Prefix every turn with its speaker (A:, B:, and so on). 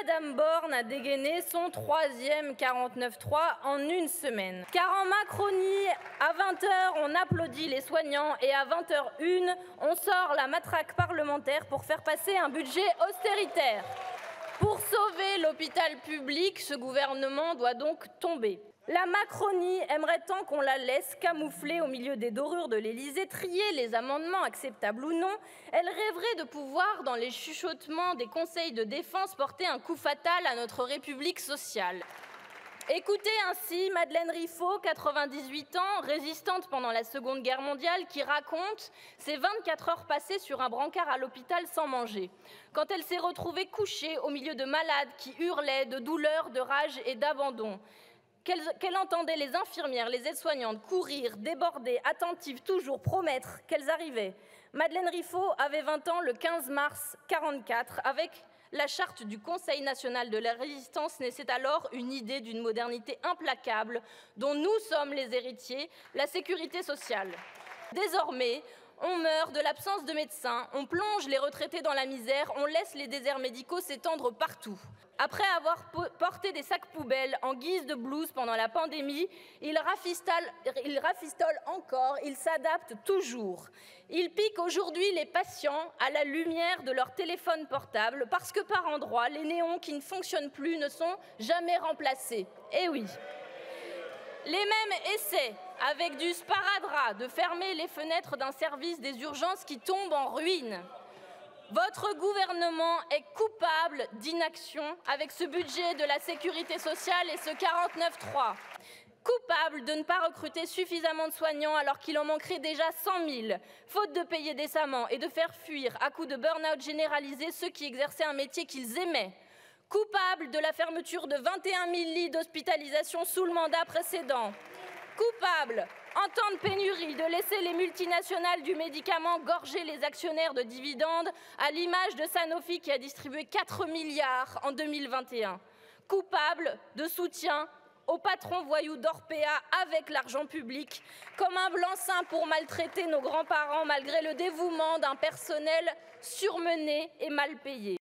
A: Madame Borne a dégainé son troisième 49.3 en une semaine. Car en Macronie, à 20 h, on applaudit les soignants et à 20 h 01, on sort la matraque parlementaire pour faire passer un budget austéritaire. Pour sauver l'hôpital public, ce gouvernement doit donc tomber. La Macronie aimerait tant qu'on la laisse camoufler au milieu des dorures de l'Élysée, trier les amendements acceptables ou non. Elle rêverait de pouvoir, dans les chuchotements des conseils de défense, porter un coup fatal à notre République sociale. Écoutez ainsi Madeleine Riffaut, 98 ans, résistante pendant la Seconde Guerre mondiale, qui raconte ses 24 heures passées sur un brancard à l'hôpital sans manger. Quand elle s'est retrouvée couchée au milieu de malades qui hurlaient de douleur, de rage et d'abandon. Qu'elle entendait les infirmières, les aides-soignantes courir, déborder, attentives, toujours promettre qu'elles arrivaient. Madeleine Riffaut avait 20 ans le 15 mars 1944. Avec la charte du Conseil national de la résistance naissait alors une idée d'une modernité implacable dont nous sommes les héritiers, la sécurité sociale. Désormais, on meurt de l'absence de médecins, on plonge les retraités dans la misère, on laisse les déserts médicaux s'étendre partout. Après avoir porté des sacs poubelles en guise de blouse pendant la pandémie, ils rafistolent encore, ils s'adaptent toujours. Ils piquent aujourd'hui les patients à la lumière de leur téléphone portable parce que par endroits, les néons qui ne fonctionnent plus ne sont jamais remplacés. Eh oui. Les mêmes essaient, avec du sparadrap, de fermer les fenêtres d'un service des urgences qui tombe en ruine. Votre gouvernement est coupable d'inaction avec ce budget de la sécurité sociale et ce 49.3. Coupable de ne pas recruter suffisamment de soignants alors qu'il en manquerait déjà 100 000, faute de payer décemment et de faire fuir à coups de burn-out généralisé ceux qui exerçaient un métier qu'ils aimaient. Coupable de la fermeture de 21 000 lits d'hospitalisation sous le mandat précédent. Coupable, en temps de pénurie, de laisser les multinationales du médicament gorger les actionnaires de dividendes, à l'image de Sanofi qui a distribué 4 milliards en 2021. Coupable de soutien aux patrons voyous d'Orpea avec l'argent public, comme un blanc-seing pour maltraiter nos grands-parents malgré le dévouement d'un personnel surmené et mal payé.